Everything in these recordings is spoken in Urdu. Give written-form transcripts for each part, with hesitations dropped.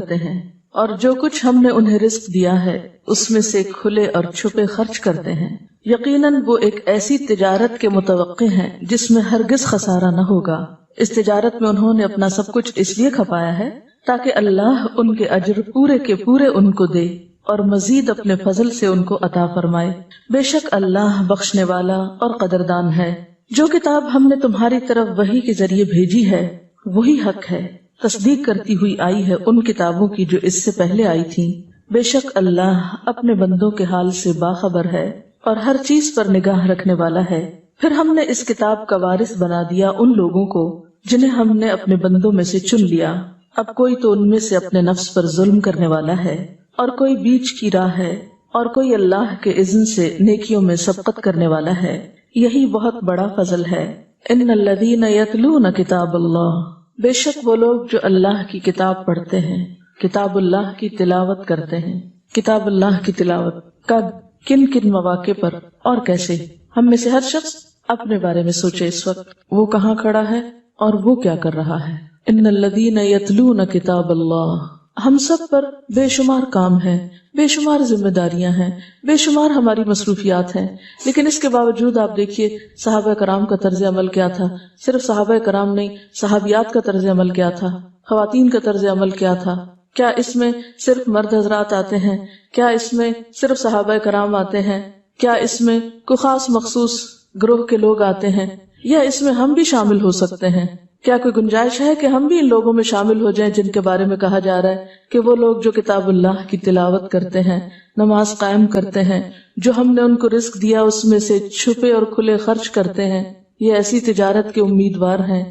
کرتے ہیں، اور جو کچھ ہم نے انہیں رزق دیا ہے اس میں سے کھلے اور چھپے خرچ کرتے ہیں۔ یقیناً وہ ایک ایسی تجارت کے متوقع ہیں جس میں ہرگز خسارہ نہ ہوگا۔ اس تجارت میں انہوں نے اپنا سب کچھ اس لیے کھپایا ہے تاکہ اللہ ان کے اجر پورے کے پورے ان کو دے اور مزید اپنے فضل سے ان کو عطا فرمائے۔ بے شک اللہ بخشنے والا اور قدردان ہے۔ جو کتاب ہم نے تمہاری طرف وحی کے ذریعے بھیجی ہے وہی حق ہے، تصدیق کرتی ہوئی آئی ہے ان کتابوں کی جو اس سے پہلے آئی تھیں۔ بے شک اللہ اپنے بندوں کے حال سے باخبر ہے اور ہر چیز پر نگاہ رکھنے والا ہے۔ پھر ہم نے اس کتاب کا وارث بنا دیا ان لوگوں کو جنہیں ہم نے اپنے بندوں میں سے چن لیا۔ اب کوئی تو ان میں سے اپنے نفس پر ظلم کرنے والا ہے اور کوئی بیچ کی راہ ہے اور کوئی اللہ کے اذن سے نیکیوں میں سبقت کرنے والا ہے۔ یہی بہت بڑا فضل ہے۔ ان الذین یتلون کتاب اللہ، بے شک وہ لوگ جو اللہ کی کتاب پڑھتے ہیں، کتاب اللہ کی تلاوت کرتے ہیں۔ کتاب اللہ کی تلاوت کب، کن کن مواقع پر اور کیسے؟ ہم میں سے ہر شخص اپنے بارے میں سوچے اس وقت وہ کہاں کھڑا ہے اور وہ کیا کر رہا ہے۔ ان الذین یتلون کتاب اللہ، ہم سب پر بے شمار کام ہیں، بے شمار ذمہ داریاں ہیں، بے شمار ہماری مصروفیات ہیں، لیکن اس کے باوجود آپ دیکھیے صحابہ کرام کا طرز عمل کیا تھا۔ صرف صحابہ کرام نہیں، صحابیات کا طرز عمل کیا تھا، خواتین کا طرز عمل کیا تھا۔ کیا اس میں صرف مرد حضرات آتے ہیں؟ کیا اس میں صرف صحابہ کرام آتے ہیں؟ کیا اس میں کوئی خاص مخصوص گروہ کے لوگ آتے ہیں، یا اس میں ہم بھی شامل ہو سکتے ہیں؟ کیا کوئی گنجائش ہے کہ ہم بھی ان لوگوں میں شامل ہو جائیں جن کے بارے میں کہا جا رہا ہے کہ وہ لوگ جو کتاب اللہ کی تلاوت کرتے ہیں، نماز قائم کرتے ہیں، جو ہم نے ان کو رزق دیا اس میں سے چھپے اور کھلے خرچ کرتے ہیں، یہ ایسی تجارت کے امیدوار ہیں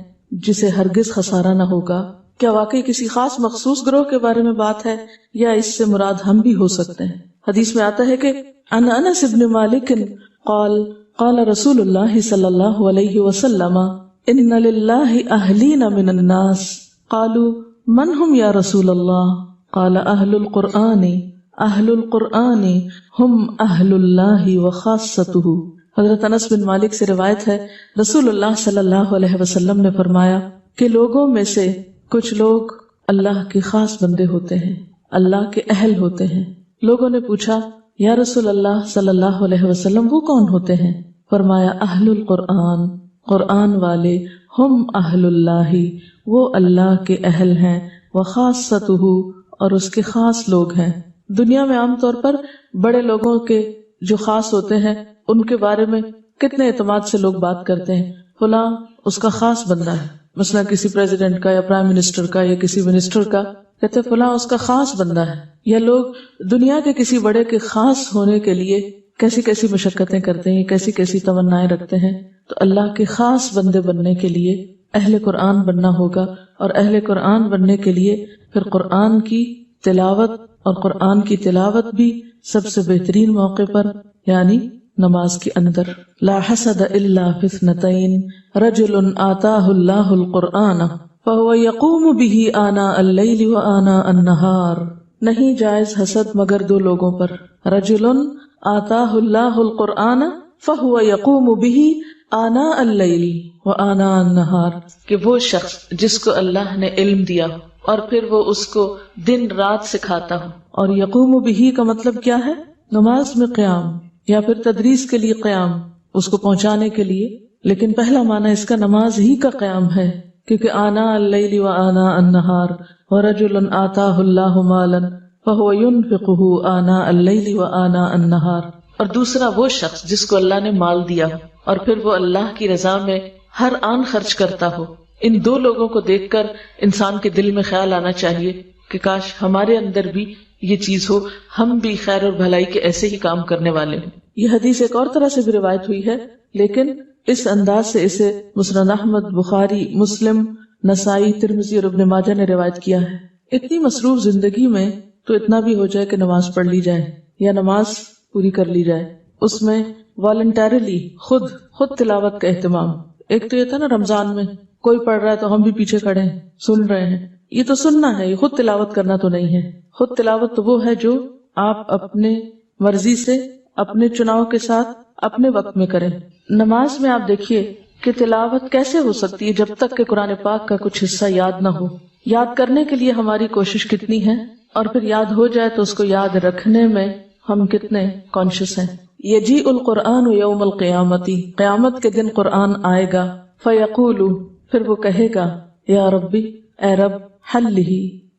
جسے ہرگز خسارہ نہ ہوگا؟ کیا واقعی کسی خاص مخصوص گروہ کے بارے میں بات ہے یا اس سے مراد ہم بھی ہو سکتے ہیں؟ حدیث میں آتا ہے کہ عن انس بن مالک قال قال رسول اللہ صلی اللہ علیہ وسلم ان للہ اہلین من الناس قالوا من هم یا رسول اللہ قال اہل القرآن اہل القرآن ہم اہل اللہ وخاصتہ۔ حضرت انس بن مالک سے روایت ہے رسول اللہ صلی اللہ علیہ وسلم نے فرمایا کہ لوگوں میں سے کچھ لوگ اللہ کے خاص بندے ہوتے ہیں، اللہ کے اہل ہوتے ہیں۔ لوگوں نے پوچھا یا رسول اللہ صلی اللہ علیہ وسلم وہ کون ہوتے ہیں؟ فرمایا اہل القرآن، قرآن والے، ہم اہل اللہ، وہ اللہ کے اہل ہیں، وخاصتہ، اور اس کے خاص لوگ ہیں۔ دنیا میں عام طور پر بڑے لوگوں کے جو خاص ہوتے ہیں ان کے بارے میں کتنے اعتماد سے لوگ بات کرتے ہیں، فلاں اس کا خاص بندہ ہے، مثلا کسی پریزیڈنٹ کا یا پرائم منسٹر کا یا کسی منسٹر کا، کہتے فلاں اس کا خاص بندہ ہے۔ یا لوگ دنیا کے کسی بڑے کے خاص ہونے کے لیے کیسی کیسی مشقتیں کرتے ہیں، کیسی کیسی تمنائیں رکھتے ہیں۔ تو اللہ کے خاص بندے بننے کے لیے اہل قرآن بننا ہوگا، اور اہل قرآن بننے کے لیے پھر قرآن کی تلاوت، اور قرآن کی تلاوت بھی سب سے بہترین موقع پر یعنی نماز کے اندر۔ لا حسد الا فی اثنتین رجل آتاہ اللہ القرآن فهو یقوم به آناء اللیل وآناء النہار، نہیں جائز حسد مگر دو لوگوں پر، رجل آتاہ اللہ القرآن فهو یقوم به آناء اللیل وآناء النہار، کہ وہ شخص جس کو اللہ نے علم دیا اور پھر وہ اس کو دن رات سکھاتا ہو۔ اور یقوم به کا مطلب کیا ہے؟ نماز میں قیام یا پھر تدریس کے لیے قیام، اس کو پہنچانے کے لیے، لیکن پہلا معنی اس کا نماز ہی کا قیام ہے، کیونکہ آناء اللیل وآناء النہار، ورجل آتاہ اللہ مالا فهو ينفقه آناء اللیل وآناء النہار، اور دوسرا وہ شخص جس کو اللہ نے مال دیا اور پھر وہ اللہ کی رضا میں ہر آن خرچ کرتا ہو۔ ان دو لوگوں کو دیکھ کر انسان کے دل میں خیال آنا چاہیے کہ کاش ہمارے اندر بھی یہ چیز ہو، ہم بھی خیر اور بھلائی کے ایسے ہی کام کرنے والے ہوں۔ یہ حدیث ایک اور طرح سے بھی روایت ہوئی ہے، لیکن اس انداز سے اسے مسند احمد، بخاری، مسلم، نسائی، ترمذی اور ابن ماجہ نے روایت کیا ہے۔ اتنی مصروف زندگی میں تو اتنا بھی ہو جائے کہ نماز پڑھ لی جائے یا نماز پوری کر لی جائے، اس میں والنٹیرلی خود تلاوت کا اہتمام۔ ایک تو یہ تھا نا رمضان میں کوئی پڑھ رہا ہے تو ہم بھی پیچھے کھڑے ہیں سن رہے ہیں، یہ تو سننا ہے، یہ خود تلاوت کرنا تو نہیں ہے۔ خود تلاوت تو وہ ہے جو آپ اپنے مرضی سے، اپنے چناؤ کے ساتھ، اپنے وقت میں کریں۔ نماز میں آپ دیکھیے کہ تلاوت کیسے ہو سکتی ہے جب تک کہ قرآن پاک کا کچھ حصہ یاد نہ ہو. یاد کرنے کے لیے ہماری کوشش کتنی ہے، اور پھر یاد ہو جائے تو اس کو یاد رکھنے میں ہم کتنے کانشیس ہیں. یجیء القرآن یوم القیامتی، قیامت کے دن قرآن آئے گا. فیقول، پھر وہ کہے گا یا ربی، اے رب، حلہ،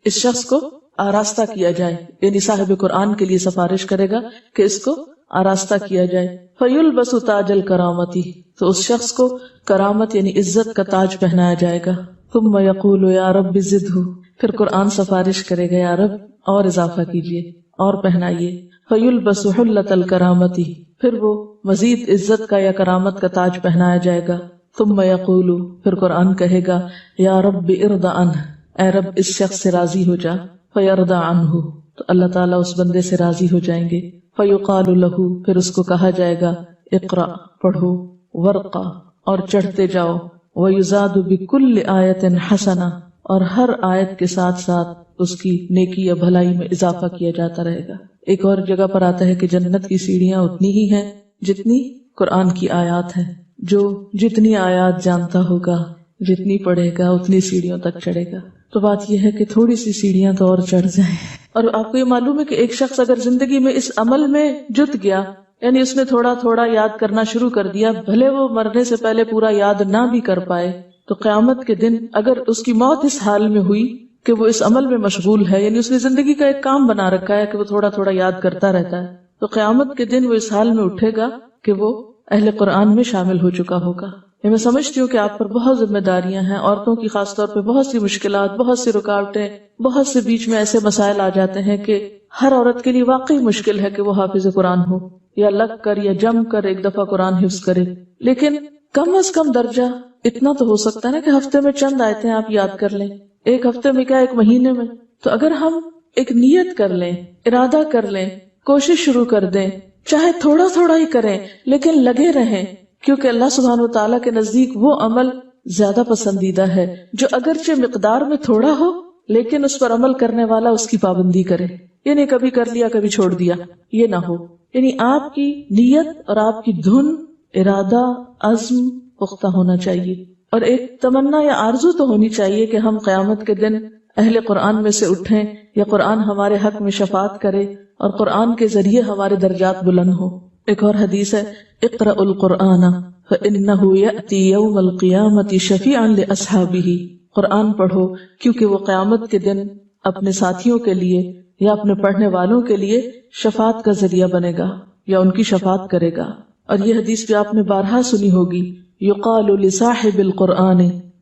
اس شخص کو آراستہ کیا جائے، یعنی صاحب قرآن کے لیے سفارش کرے گا کہ اس کو آراستہ کیا جائے. فیلبس تاج الکرامتی، تو اس شخص کو کرامت یعنی عزت کا تاج پہنایا جائے گا. ثم یقول یا رب زدہ، پھر قرآن سفارش کرے گا یا رب اور اضافہ کیجیے اور پہنائیے. فیلبس حلۃ الکرامتی، پھر وہ مزید عزت کا یا کرامت کا تاج پہنایا جائے گا. ثم یقول، پھر قرآن کہے گا یا رب ارض عنہ، اے رب اس شخص سے راضی ہو جا. فیرضی عنہ، تو اللہ تعالیٰ اس بندے سے راضی ہو جائیں گے. فیقال لہ، پھر اس کو کہا جائے گا اقرأ، پڑھو، ورقہ، اور چڑھتے جاؤ. ویزاد بکل آیت حسنہ، اور ہر آیت کے ساتھ ساتھ اس کی نیکی یا بھلائی میں اضافہ کیا جاتا رہے گا. ایک اور جگہ پر آتا ہے کہ جنت کی سیڑھیاں اتنی ہی ہیں جتنی قرآن کی آیات ہیں. جو جتنی آیات جانتا ہوگا، جتنی پڑھے گا، اتنی سیڑھیوں تک چڑھے گا. تو بات یہ ہے کہ تھوڑی سی سیڑھیاں تو اور چڑھ جائیں. اور آپ کو یہ معلوم ہے کہ ایک شخص اگر زندگی میں اس عمل میں جت گیا، یعنی اس نے تھوڑا تھوڑا یاد کرنا شروع کر دیا، بھلے وہ مرنے سے پہلے پورا یاد نہ بھی کر پائے، تو قیامت کے دن اگر اس کی موت اس حال میں ہوئی کہ وہ اس عمل میں مشغول ہے، یعنی اس نے زندگی کا ایک کام بنا رکھا ہے کہ وہ تھوڑا تھوڑا یاد کرتا رہتا ہے، تو قیامت کے دن وہ اس حال میں اٹھے گا کہ وہ اہل قرآن میں شامل ہو چکا ہوگا. میں سمجھتی ہوں کہ آپ پر بہت ذمہ داریاں ہیں، عورتوں کی خاص طور پہ بہت سی مشکلات، بہت سی رکاوٹیں، بہت سے بیچ میں ایسے مسائل آ جاتے ہیں کہ ہر عورت کے لیے واقعی مشکل ہے کہ وہ حافظ قرآن ہو، یا لگ کر یا جم کر ایک دفعہ قرآن حفظ کرے. لیکن کم از کم درجہ اتنا تو ہو سکتا ہے نا کہ ہفتے میں چند آیتیں آپ یاد کر لیں. ایک ہفتے میں کیا، ایک مہینے میں. تو اگر ہم ایک نیت کر لیں، ارادہ کر لیں، کوشش شروع کر دیں، چاہے تھوڑا تھوڑا ہی کریں لیکن لگے رہیں، کیونکہ اللہ سبحانہ وتعالیٰ کے نزدیک وہ عمل زیادہ پسندیدہ ہے جو اگرچہ مقدار میں تھوڑا ہو لیکن اس پر عمل کرنے والا اس کی پابندی کرے. یعنی کبھی کر لیا کبھی چھوڑ دیا، یہ نہ ہو. یعنی آپ کی نیت اور آپ کی دھن، ارادہ، عزم پختہ ہونا چاہیے، اور ایک تمنا یا آرزو تو ہونی چاہیے کہ ہم قیامت کے دن اہل قرآن میں سے اٹھیں، یا قرآن ہمارے حق میں شفاعت کرے اور قرآن کے ذریعے ہمارے درجات بلند ہو. ایک اور حدیث ہے، اقرأ القرآن فإنه يأتي يوم القیامة شفیعا لأصحابہ، قرآن پڑھو کیونکہ وہ قیامت کے دن اپنے ساتھیوں کے لیے یا اپنے پڑھنے والوں کے لیے شفاعت کا ذریعہ بنے گا یا ان کی شفاعت کرے گا. اور یہ حدیث بھی آپ نے بارہا سنی ہوگی، یقال لصاحب القرآن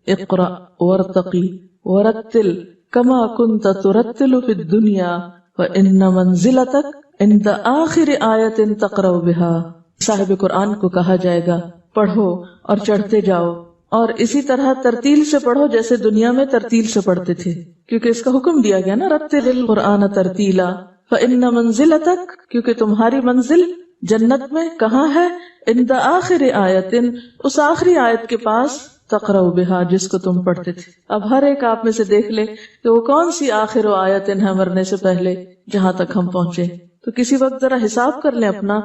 اقرأ وارتقی ورتل کما کنت ترتل فی الدنیا وإن منزلتک عند آخر آیت تقرأ بها. صاحب قرآن کو کہا جائے گا پڑھو اور چڑھتے جاؤ، اور اسی طرح ترتیل سے پڑھو جیسے دنیا میں ترتیل سے پڑھتے تھے، کیونکہ اس کا حکم دیا گیا نا، رتل القرآن ترتیلا فإن منزلتک، کیونکہ تمہاری منزل جنت میں کہاں ہے، عند آخر آیت، اس آخری آیت کے پاس، تقرأ بها، جس کو تم پڑھتے تھے. اب ہر ایک آپ میں سے دیکھ لے کہ وہ کون سی آخر آیت ہے مرنے سے پہلے جہاں تک ہم پہنچے. تو کسی وقت ذرا حساب کر لیں اپنا،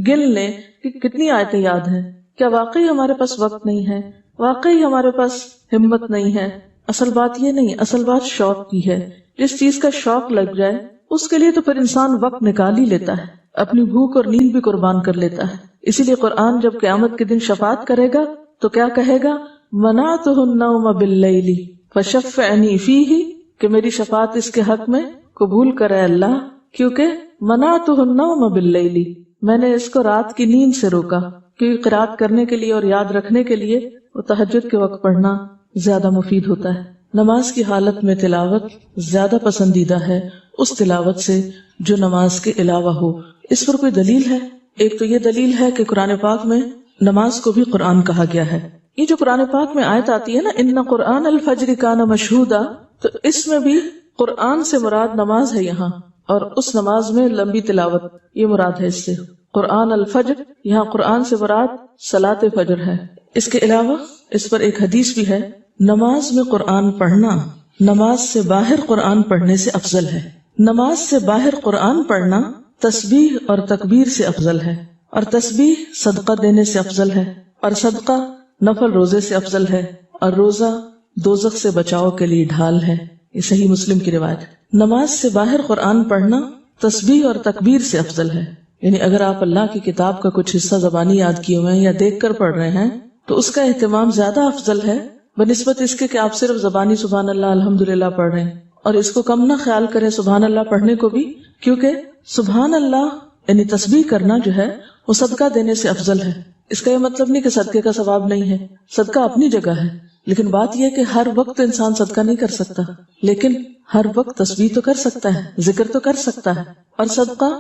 گن لیں کہ کتنی آیتیں یاد ہیں. کیا واقعی ہمارے پاس وقت نہیں ہے؟ واقعی ہمارے پاس ہمت نہیں ہے؟ اصل بات یہ نہیں، اصل بات شوق کی ہے. جس چیز کا شوق لگ جائے اس کے لیے تو پھر انسان وقت نکال ہی لیتا ہے، اپنی بھوک اور نیند بھی قربان کر لیتا ہے. اسی لیے قرآن جب قیامت کے دن شفاعت کرے گا تو کیا کہے گا، منعتہ النوم باللیل فشفعنی فیہ، کہ میری شفاعت اس کے حق میں قبول کرے اللہ، کیونکہ منعتہ النوم باللیل، میں نے اس کو رات کی نیند سے روکا. کیونکہ قرات کرنے کے لیے اور یاد رکھنے کے لیے وہ تہجد کے وقت پڑھنا زیادہ مفید ہوتا ہے. نماز کی حالت میں تلاوت زیادہ پسندیدہ ہے اس تلاوت سے جو نماز کے علاوہ ہو. اس پر کوئی دلیل ہے؟ ایک تو یہ دلیل ہے کہ قرآن پاک میں نماز کو بھی قرآن کہا گیا ہے. یہ جو قرآن پاک میں آیت آتی ہے نا، ان قرآن الفجر کان مشہودا، تو اس میں بھی قرآن سے مراد نماز ہے یہاں، اور اس نماز میں لمبی تلاوت یہ مراد ہے. اس سے قرآن الفجر، یہاں قرآن سے مراد صلاۃ فجر ہے. اس کے علاوہ اس پر ایک حدیث بھی ہے، نماز میں قرآن پڑھنا نماز سے باہر قرآن پڑھنے سے افضل ہے. نماز سے باہر قرآن پڑھنا تسبیح اور تکبیر سے افضل ہے، اور تسبیح صدقہ دینے سے افضل ہے، اور صدقہ نفل روزے سے افضل ہے اور روزہ دوزخ سے بچاؤ کے لیے ڈھال ہے. یہ صحیح مسلم کی روایت ہے. نماز سے باہر قرآن پڑھنا تسبیح اور تکبیر سے افضل ہے. یعنی اگر آپ اللہ کی کتاب کا کچھ حصہ زبانی یاد کیے ہوئے ہیں یا دیکھ کر پڑھ رہے ہیں تو اس کا اہتمام زیادہ افضل ہے بنسبت اس کے کہ آپ صرف زبانی سبحان اللہ الحمدللہ پڑھ رہے ہیں. اور اس کو کم نہ خیال کریں سبحان اللہ پڑھنے کو بھی، کیونکہ سبحان اللہ یعنی تسبیح کرنا جو ہے وہ صدقہ دینے سے افضل ہے. اس کا یہ مطلب نہیں کہ صدقے کا ثواب نہیں ہے، صدقہ اپنی جگہ ہے، لیکن بات یہ کہ ہر وقت انسان صدقہ نہیں کر سکتا، لیکن ہر وقت تسبیح تو کر سکتا ہے، ذکر تو کر سکتا ہے. اور صدقہ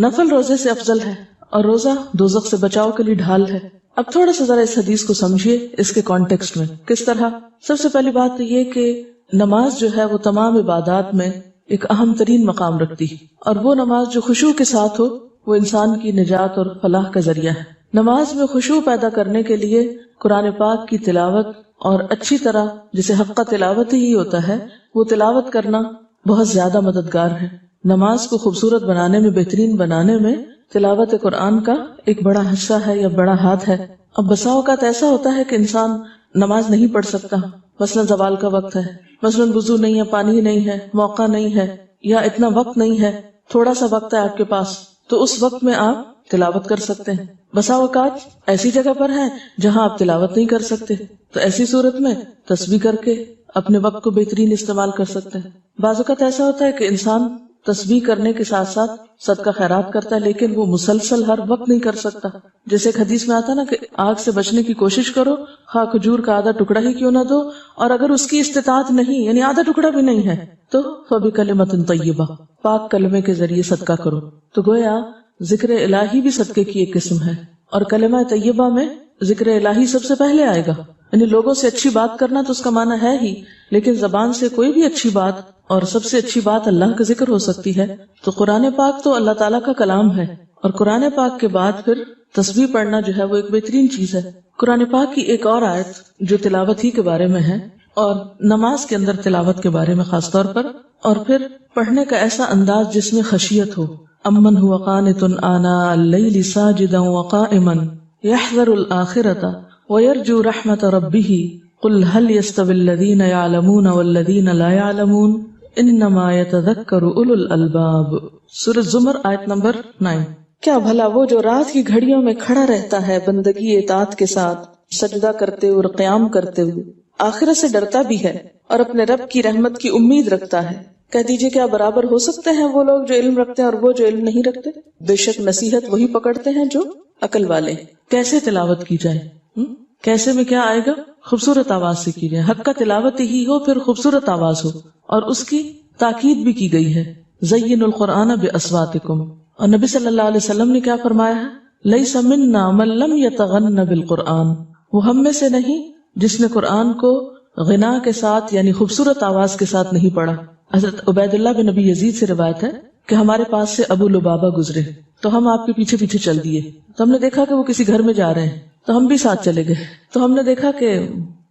نفل روزے سے افضل ہے اور روزہ دوزخ سے بچاؤ کے لیے ڈھال ہے. اب تھوڑا سا ذرا اس حدیث کو سمجھیے اس کے کانٹیکسٹ میں. کس طرح؟ سب سے پہلی بات تو یہ کہ نماز جو ہے وہ تمام عبادات میں ایک اہم ترین مقام رکھتی ہے، اور وہ نماز جو خشوع کے ساتھ ہو وہ انسان کی نجات اور فلاح کا ذریعہ ہے. نماز میں خشوع پیدا کرنے کے لیے قرآن پاک کی تلاوت اور اچھی طرح جسے حق کا تلاوت ہی ہوتا ہے وہ تلاوت کرنا بہت زیادہ مددگار ہے. نماز کو خوبصورت بنانے میں، بہترین بنانے میں تلاوت قرآن کا ایک بڑا حصہ ہے یا بڑا ہاتھ ہے. اب بسا اوقات ایسا ہوتا ہے کہ انسان نماز نہیں پڑھ سکتا، مثلا زوال کا وقت ہے، مثلا وضو نہیں ہے، پانی نہیں ہے، موقع نہیں ہے، یا اتنا وقت نہیں ہے، تھوڑا سا وقت ہے آپ کے پاس، تو اس وقت میں آپ تلاوت کر سکتے ہیں. بسا اوقات ایسی جگہ پر ہیں جہاں آپ تلاوت نہیں کر سکتے، تو ایسی صورت میں تسبیح کر کے اپنے وقت کو بہترین استعمال کر سکتے ہیں. بعض اوقات ایسا ہوتا ہے کہ انسان تسبیح کرنے کے ساتھ ساتھ صدقہ خیرات کرتا ہے لیکن وہ مسلسل ہر وقت نہیں کر سکتا. جیسے ایک حدیث میں آتا نا کہ آگ سے بچنے کی کوشش کرو، خواہ کھجور کا آدھا ٹکڑا ہی کیوں نہ دو، اور اگر اس کی استطاعت نہیں یعنی آدھا ٹکڑا بھی نہیں ہے تو فَبِكَلِمَةٍ طَيِّبَةٍ، پاک کلمے کے ذریعے صدقہ کرو. تو گویا ذکر الہی بھی صدقے کی ایک قسم ہے، اور کلمہ طیبہ میں ذکر الہی سب سے پہلے آئے گا. یعنی لوگوں سے اچھی بات کرنا تو اس کا معنی ہے ہی، لیکن زبان سے کوئی بھی اچھی بات، اور سب سے اچھی بات اللہ کا ذکر ہو سکتی ہے. تو قرآن پاک تو اللہ تعالیٰ کا کلام ہے، اور قرآن پاک کے بعد پھر تسبیح پڑھنا جو ہے وہ ایک بہترین چیز ہے. قرآن پاک کی ایک اور آیت جو تلاوت ہی کے بارے میں ہے اور نماز کے اندر تلاوت کے بارے میں خاص طور پر، اور پھر پڑھنے کا ایسا انداز جس میں خشیت ہو. امن هو قانت آناء اللیل ساجدا وقائما یحذر الآخرۃ ویرجو رحمت ربہ قل هل يستوی الذین یعلمون والذین لا یعلمون انما یتذکر اولو الالباب. سورۃ زمر آیت نمبر 9. کیا بھلا وہ جو رات کی گھڑیوں میں کھڑا رہتا ہے بندگی اطاعت کے ساتھ، سجدہ کرتے ہوئے اور قیام کرتے ہوئے، آخرت سے ڈرتا بھی ہے اور اپنے رب کی رحمت کی امید رکھتا ہے. کہہ دیجئے کیا برابر ہو سکتے ہیں وہ لوگ جو علم رکھتے ہیں اور وہ جو علم نہیں رکھتے؟ بے شک نصیحت وہی پکڑتے ہیں جو عقل والے. کیسے تلاوت کی جائے؟ کیسے میں کیا آئے گا؟ خوبصورت آواز سے کی جائے. حق کا تلاوت ہی ہو، پھر خوبصورت آواز ہو، اور اس کی تاکید بھی کی گئی ہے زین القرآن باصواتکم. اور نبی صلی اللہ علیہ وسلم نے کیا فرمایا ہے؟ لیس منا من لم یتغن بالقرآن، وہ ہم میں سے نہیں جس نے قرآن کو غنا کے ساتھ یعنی خوبصورت آواز کے ساتھ نہیں پڑھا. حضرت عبید اللہ بن نبی یزید سے روایت ہے کہ ہمارے پاس سے ابو لبابہ گزرے تو ہم آپ کے پیچھے پیچھے چل دیے. تو ہم نے دیکھا کہ وہ کسی گھر میں جا رہے ہیں تو ہم بھی ساتھ چلے گئے. تو ہم نے دیکھا کہ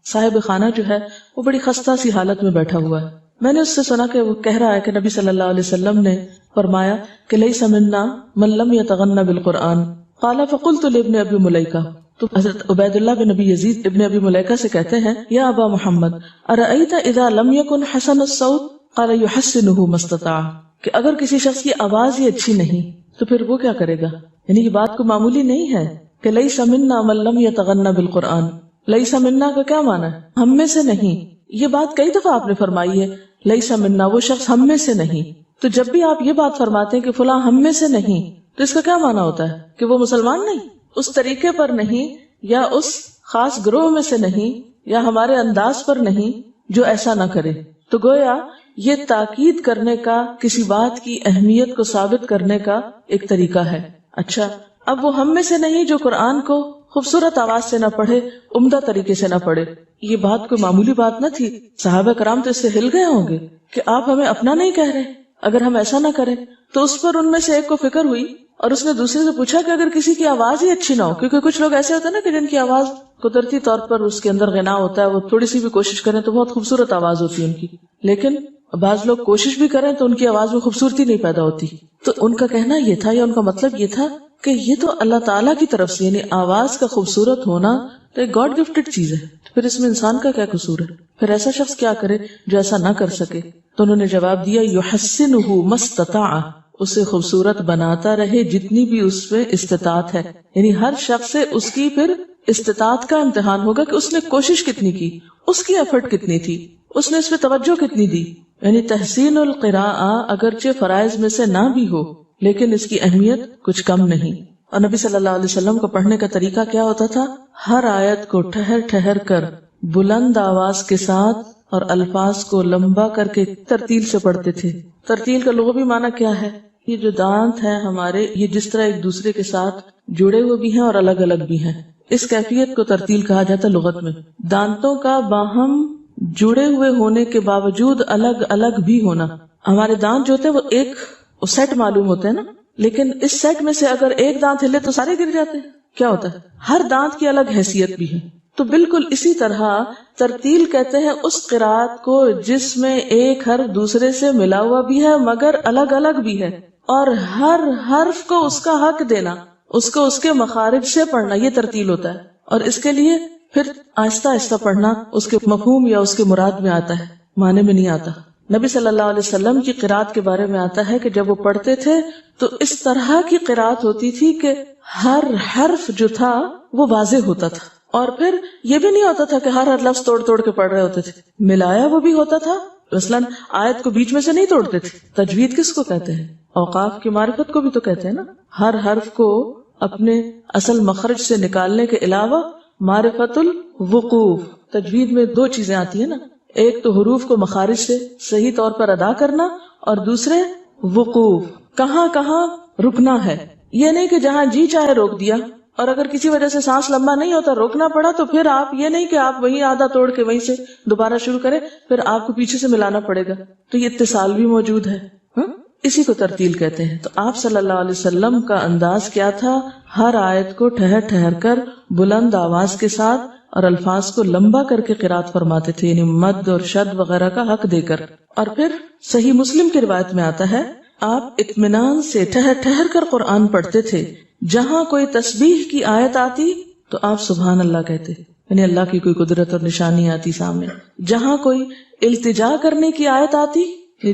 صاحب خانہ جو ہے وہ بڑی خستہ سی حالت میں بیٹھا ہوا ہے. میں نے اس سے سنا کہ وہ کہہ رہا ہے کہ نبی صلی اللہ علیہ وسلم نے فرمایا کہ لیس منا من لم یتغن بالقرآن. قال فقلت لابن ابی ملیکہ، تو حضرت عبید اللہ بن نبی یزید ابن ابی ملیکہ سے کہتے ہیں یا ابا محمد ارأیت اذا لم یکن حسن الصوت قال یحسنہ ما استطاع، کہ اگر کسی شخص کی آواز ہی اچھی نہیں تو پھر وہ کیا کرے گا؟ یعنی یہ بات کو معمولی نہیں ہے کہ لیس منا من لم یتغن بالقرآن. لیس منا کا کیا معنی ہے؟ ہم میں سے نہیں. یہ بات کئی دفعہ آپ نے فرمائی ہے، لیس منا وہ شخص ہم میں سے نہیں. تو جب بھی آپ یہ بات فرماتے ہیں کہ فلاں ہم میں سے نہیں، تو اس کا کیا معنی ہوتا ہے؟ کہ وہ مسلمان نہیں، اس طریقے پر نہیں، یا اس خاص گروہ میں سے نہیں، یا ہمارے انداز پر نہیں جو ایسا نہ کرے. تو گویا یہ تاکید کرنے کا، کسی بات کی اہمیت کو ثابت کرنے کا ایک طریقہ ہے. اچھا، اب وہ ہم میں سے نہیں جو قرآن کو خوبصورت آواز سے نہ پڑھے، عمدہ طریقے سے نہ پڑھے. یہ بات کوئی معمولی بات نہ تھی. صحابہ کرام تو اس سے ہل گئے ہوں گے کہ آپ ہمیں اپنا نہیں کہہ رہے، اگر ہم ایسا نہ کریں. تو اس پر ان میں سے ایک کو فکر ہوئی اور اس نے دوسرے سے پوچھا کہ اگر کسی کی آواز ہی اچھی نہ ہو، کیونکہ کچھ لوگ ایسے ہوتے ہیں نا کہ جن کی آواز قدرتی طور پر اس کے اندر غنا ہوتا ہے، وہ تھوڑی سی بھی کوشش کریں تو بہت خوبصورت آواز ہوتی ہے ان کی، لیکن بعض لوگ کوشش بھی کریں تو ان کی آواز میں خوبصورتی نہیں پیدا ہوتی. تو ان کا کہنا یہ تھا، یا ان کا مطلب یہ تھا کہ یہ تو اللہ تعالیٰ کی طرف سے، یعنی آواز کا خوبصورت ہونا تو ایک گاڈ گفٹڈ چیز ہے، پھر اس میں انسان کا کیا قصور ہے؟ پھر ایسا شخص کیا کرے جو ایسا نہ کر سکے؟ تو انہوں نے جواب دیا یحسنہ مستطاع، اسے خوبصورت بناتا رہے جتنی بھی اس میں استطاعت ہے. یعنی ہر شخص سے اس کی پھر استطاعت کا امتحان ہوگا کہ اس نے کوشش کتنی کی، اس کی ایفرٹ کتنی تھی، اس نے اس پہ توجہ کتنی دی. یعنی تحسین القراءہ اگرچہ فرائض میں سے نہ بھی ہو لیکن اس کی اہمیت کچھ کم نہیں. اور نبی صلی اللہ علیہ وسلم کو پڑھنے کا طریقہ کیا ہوتا تھا؟ ہر آیت کو ٹھہر ٹھہر کر بلند آواز کے ساتھ اور الفاظ کو لمبا کر کے ترتیل سے پڑھتے تھے. ترتیل کا لغوی معنی کیا ہے؟ یہ جو دانت ہیں ہمارے، یہ جس طرح ایک دوسرے کے ساتھ جڑے ہوئے بھی ہیں اور الگ الگ بھی ہیں، اس کیفیت کو ترتیل کہا جاتا ہے لغت میں. دانتوں کا باہم جڑے ہوئے ہونے کے باوجود الگ الگ بھی ہونا. ہمارے دانت جو ہوتے ہیں وہ ایک سیٹ معلوم ہوتے ہیں نا، لیکن اس سیٹ میں سے اگر ایک دانت ہلے تو سارے گر جاتے ہیں. کیا ہوتا ہے؟ ہر دانت کی الگ حیثیت بھی ہے. تو بالکل اسی طرح ترتیل کہتے ہیں اس قرات کو جس میں ایک حرف دوسرے سے ملا ہوا بھی ہے مگر الگ الگ بھی ہے، اور ہر حرف کو اس کا حق دینا، اس کو اس کے مخارج سے پڑھنا، یہ ترتیل ہوتا ہے. اور اس کے لیے پھر آہستہ آہستہ پڑھنا اس کے مفہوم یا اس کے مراد میں آتا ہے، معنی میں نہیں آتا. نبی صلی اللہ علیہ وسلم کی قرات کے بارے میں آتا ہے کہ جب وہ پڑھتے تھے تو اس طرح کی قرات ہوتی تھی کہ ہر حرف جو تھا وہ واضح ہوتا تھا، اور پھر یہ بھی نہیں ہوتا تھا کہ ہر لفظ توڑ توڑ کے پڑھ رہے ہوتے تھے، ملایا وہ بھی ہوتا تھا. مثلاً آیت کو بیچ میں سے نہیں توڑتے تھے. تجوید کس کو کہتے ہیں؟ اوقاف کی معرفت کو بھی تو کہتے ہیں نا. ہر حرف کو اپنے اصل مخرج سے نکالنے کے علاوہ معرفت الوقوف. تجوید میں دو چیزیں آتی ہیں نا، ایک تو حروف کو مخارج سے صحیح طور پر ادا کرنا، اور دوسرے وقوف، کہاں کہاں رکنا ہے. یہ نہیں کہ جہاں جی چاہے روک دیا، اور اگر کسی وجہ سے سانس لمبا نہیں ہوتا روکنا پڑا تو پھر آپ یہ نہیں کہ آپ وہیں آدھا توڑ کے وہیں سے دوبارہ شروع کریں، پھر آپ کو پیچھے سے ملانا پڑے گا. تو یہ اتصال بھی موجود ہے. اسی کو ترتیل کہتے ہیں. تو آپ صلی اللہ علیہ وسلم کا انداز کیا تھا؟ ہر آیت کو ٹھہر ٹھہر کر بلند آواز کے ساتھ اور الفاظ کو لمبا کر کے قرات فرماتے تھے، یعنی مد اور شد وغیرہ کا حق دے کر. اور پھر صحیح مسلم کی روایت میں آتا ہے آپ اطمینان سے ٹھہر ٹھہر کر قرآن پڑھتے تھے. جہاں کوئی تسبیح کی آیت آتی تو آپ سبحان اللہ کہتے، یعنی اللہ کی کوئی قدرت اور نشانی آتی سامنے. جہاں کوئی التجا کرنے کی آیت آتی،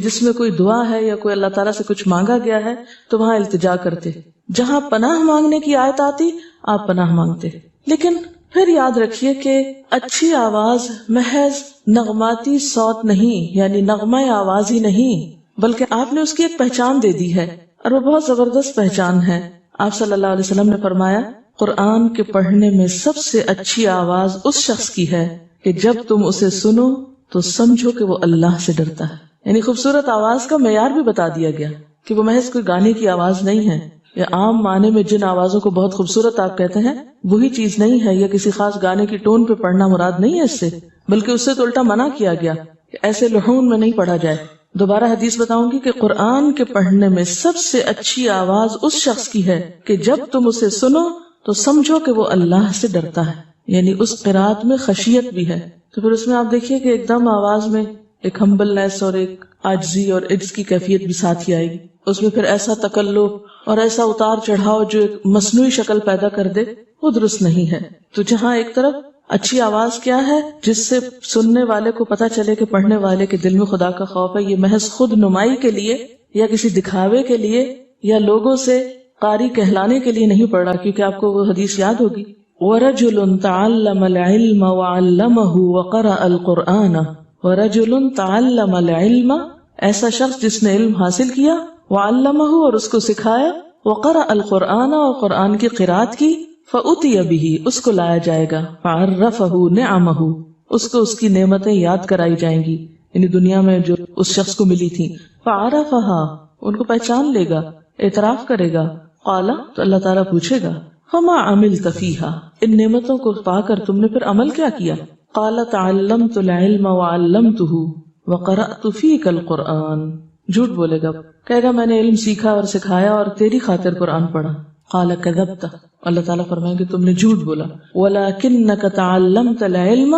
جس میں کوئی دعا ہے یا کوئی اللہ تعالیٰ سے کچھ مانگا گیا ہے تو وہاں التجا کرتے. جہاں پناہ مانگنے کی آیت آتی آپ پناہ مانگتے. لیکن پھر یاد رکھیے کہ اچھی آواز محض نغماتی صوت نہیں، یعنی نغمہ آواز ہی نہیں، بلکہ آپ نے اس کی ایک پہچان دے دی ہے، اور وہ بہت زبردست پہچان ہے. آپ صلی اللہ علیہ وسلم نے فرمایا قرآن کے پڑھنے میں سب سے اچھی آواز اس شخص کی ہے کہ جب تم اسے سنو تو سمجھو کہ وہ اللہ سے ڈرتا ہے. یعنی خوبصورت آواز کا معیار بھی بتا دیا گیا کہ وہ محض کوئی گانے کی آواز نہیں ہے، یا عام معنی میں جن آوازوں کو بہت خوبصورت آپ کہتے ہیں وہی چیز نہیں ہے، یا کسی خاص گانے کی ٹون پہ پڑھنا مراد نہیں ہے اس سے، بلکہ اس سے تو الٹا منع کیا گیا کہ ایسے لحون میں نہیں پڑھا جائے. دوبارہ حدیث بتاؤں گی کہ قرآن کے پڑھنے میں سب سے اچھی آواز اس شخص کی ہے کہ جب تم اسے سنو تو سمجھو کہ وہ اللہ سے ڈرتا ہے. یعنی اس قرات میں خشیت بھی ہے. تو پھر اس میں آپ دیکھیے کہ ایک دم آواز میں ایک ہمبلنس اور ایک عاجزی اور عجز کی کیفیت بھی ساتھ ہی آئے گی. اس میں پھر ایسا تکلف اور ایسا اتار چڑھاؤ جو ایک مصنوعی شکل پیدا کر دے وہ درست نہیں ہے. تو جہاں ایک طرف اچھی آواز کیا ہے جس سے سننے والے کو پتا چلے کہ پڑھنے والے کے دل میں خدا کا خوف ہے، یہ محض خود نمائی کے لیے یا کسی دکھاوے کے لیے یا لوگوں سے قاری کہلانے کے لیے نہیں پڑھ رہا، کیونکہ آپ کو وہ حدیث یاد ہوگی وَرَجُلٌ تَعَلَّمَ الْعِلْمَ وَعَلَّمَهُ وَقَرَأَ الْقُرْآنَ. وَرَجُلٌ تَعَلَّمَ الْعِلْمَ، ایسا شخص جس نے علم حاصل کیا، وَعَلَّمَهُ اور اس کو سکھایا، وَقَرَأَ الْقُرْآنَ اور قرآن کی قرات کی، فَأُتِيَ بِهِ اس کو لایا جائے گا، فَعَرَّفَهُ نِعَمَهُ اس کو اس کی نعمتیں یاد کرائی جائیں گی، یعنی دنیا میں جو اس شخص کو ملی تھی. فَعَرَفَهَا ان کو پہچان لے گا، اعتراف کرے گا. قَالَ تو اللہ تعالیٰ پوچھے گا فَمَا عَمِلْتَ فِيهَا ان نعمتوں کو پا کر تم نے پھر عمل کیا کیا؟ قَالَ تَعَلَّمْتُ الْعِلْمَ وَعَلَّمْتُهُ وَقَرَأْتُ فِيكَ الْقُرْآنَ جھوٹ بولے گا، کہے گا میں نے علم سیکھا اور سکھایا اور تیری خاطر قرآن پڑھا. قال کذبت اللہ تعالیٰ فرمائیں گے تم نے جھوٹ بولا. ولكنك تعلمت العلم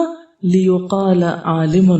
ليقال عالم